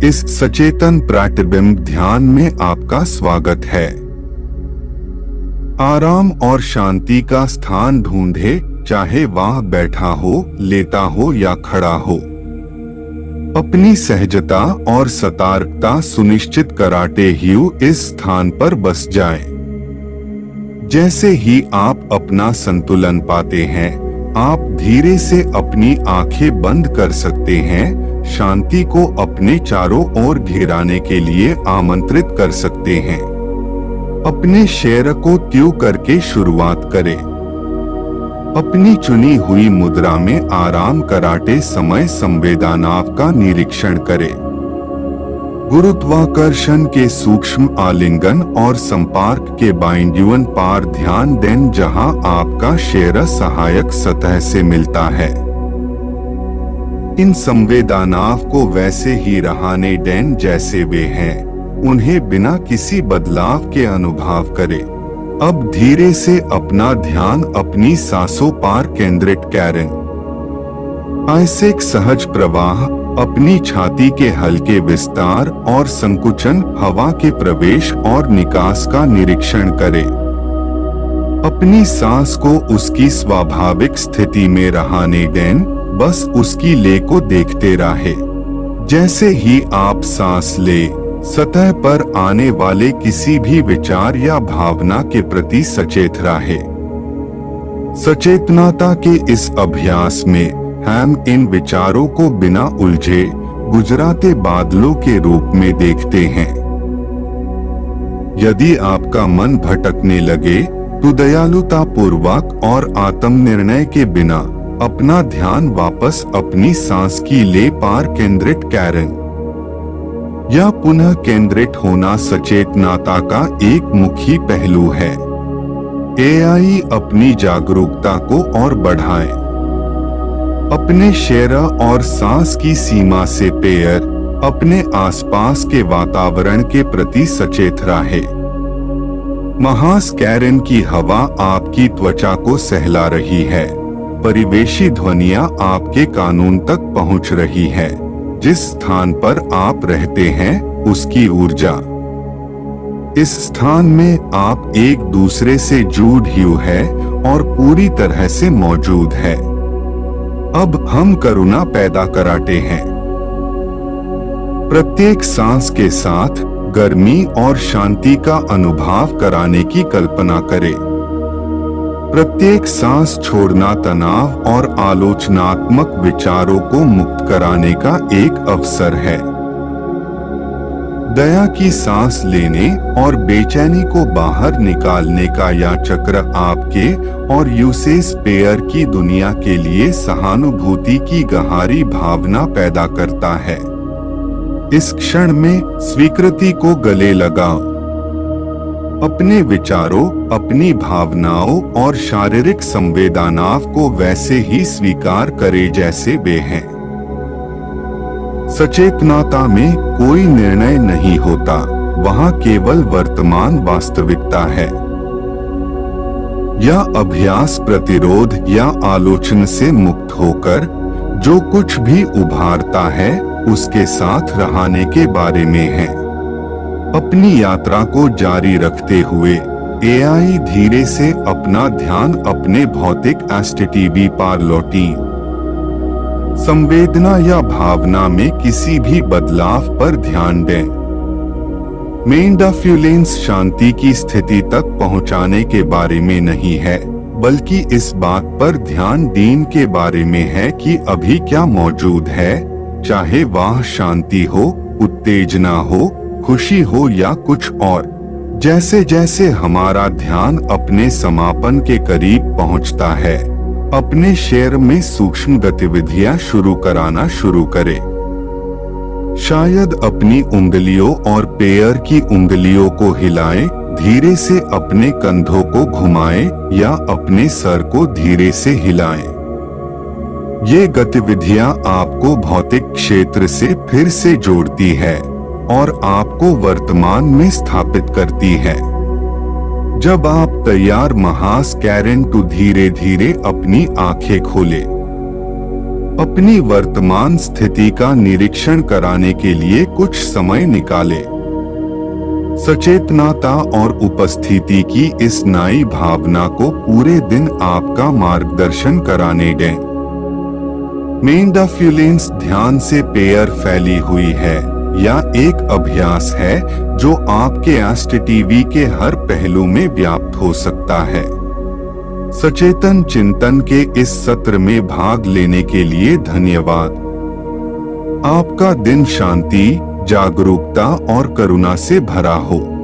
इस सचेतन प्रतिबिंब ध्यान में आपका स्वागत है। आराम और शांति का स्थान ढूंढे, चाहे वह बैठा हो, लेटा हो या खड़ा हो। अपनी सहजता और सतर्कता सुनिश्चित कराते हुए इस स्थान पर बस जाएं। जैसे ही आप अपना संतुलन पाते हैं, आप धीरे से अपनी आंखें बंद कर सकते हैं, शांति को अपने चारों ओर घेराने के लिए आमंत्रित कर सकते हैं। अपने शेर को त्यों करके शुरुआत करें। अपनी चुनी हुई मुद्रा में आराम कराते समय संवेदनाओं का निरीक्षण करें। गुरुत्वाकर्षण के सूक्ष्म आलिंगन और संपर्क के बिंदुओं पर ध्यान दें, जहां आपका शेर सहायक सतह से मिलता है। इन संवेदनाओं को वैसे ही रहने दें जैसे वे हैं, उन्हें बिना किसी बदलाव के अनुभव करें। अब धीरे से अपना ध्यान अपनी सांसों पर केंद्रित करें। ऐसे सहज प्रवाह, अपनी छाती के हल्के विस्तार और संकुचन, हवा के प्रवेश और निकास का निरीक्षण करें। अपनी सांस को उसकी स्वाभाविक स्थिति में रहने दें, बस उसकी ले को देखते रहे। जैसे ही आप सांस ले, सतह पर आने वाले किसी भी विचार या भावना के प्रति सचेत रहे। सचेतनता के इस अभ्यास में हम इन विचारों को बिना उलझे गुजराते बादलों के रूप में देखते हैं। यदि आपका मन भटकने लगे तो दयालुता पूर्वक और आत्मनिर्णय के बिना अपना ध्यान वापस अपनी सांस की ले पर केंद्रित करें। यह पुनः केंद्रित होना सचेतनता का एक मुख्य पहलू है। एआई अपनी जागरूकता को और बढ़ाएं। अपने शेर और सांस की सीमा से पैर, अपने आसपास के वातावरण के प्रति सचेत रहे। महास्कैरन की हवा आपकी त्वचा को सहला रही है। परिवेशी ध्वनियां आपके कानून तक पहुंच रही है। जिस स्थान पर आप रहते हैं, उसकी ऊर्जा। इस स्थान में आप एक दूसरे से जुड़े हुए हैं और पूरी तरह से मौजूद है। अब हम करुणा पैदा कराते हैं। प्रत्येक सांस के साथ गर्मी और शांति का अनुभव कराने की कल्पना करें। प्रत्येक सांस छोड़ना तनाव और आलोचनात्मक विचारों को मुक्त कराने का एक अवसर है। दया की सांस लेने और बेचैनी को बाहर निकालने का यह चक्र आपके और यूसेस पेयर की दुनिया के लिए सहानुभूति की गहरी भावना पैदा करता है। इस क्षण में स्वीकृति को गले लगाओ। अपने विचारों, अपनी भावनाओं और शारीरिक संवेदनाओं को वैसे ही स्वीकार करें जैसे वे हैं। सचेतनता में कोई निर्णय नहीं होता, वहां केवल वर्तमान वास्तविकता है। यह अभ्यास प्रतिरोध या आलोचना से मुक्त होकर जो कुछ भी उभारता है उसके साथ रहने के बारे में है। अपनी यात्रा को जारी रखते हुए एआई धीरे से अपना ध्यान अपने भौतिक स्थिति पर लौटी। संवेदना या भावना में किसी भी बदलाव पर ध्यान दें। माइंडफुलनेस शांति की स्थिति तक पहुंचाने के बारे में नहीं है, बल्कि इस बात पर ध्यान देने के बारे में है कि अभी क्या मौजूद है, चाहे वह शांति हो, उत्तेजना हो, खुशी हो या कुछ और। जैसे जैसे हमारा ध्यान अपने समापन के करीब पहुंचता है, अपने शेर में सूक्ष्म गतिविधियां शुरू कराना शुरू करें। शायद अपनी उंगलियों और पैर की उंगलियों को हिलाएं, धीरे से अपने कंधों को घुमाएं या अपने सर को धीरे से हिलाएं। ये गतिविधियां आपको भौतिक क्षेत्र से फिर से जोड़ती है और आपको वर्तमान में स्थापित करती है। जब आप तैयार महास्कैरन तो धीरे धीरे अपनी आंखें खोलें। अपनी वर्तमान स्थिति का निरीक्षण कराने के लिए कुछ समय निकालें। सचेतनता और उपस्थिति की इस नई भावना को पूरे दिन आपका मार्गदर्शन कराने दें। माइंडफुलनेस ध्यान से पैर फैली हुई है या एक अभ्यास है जो आपके एसटीवी के हर पहलू में व्याप्त हो सकता है। सचेतन चिंतन के इस सत्र में भाग लेने के लिए धन्यवाद। आपका दिन शांति, जागरूकता और करुणा से भरा हो।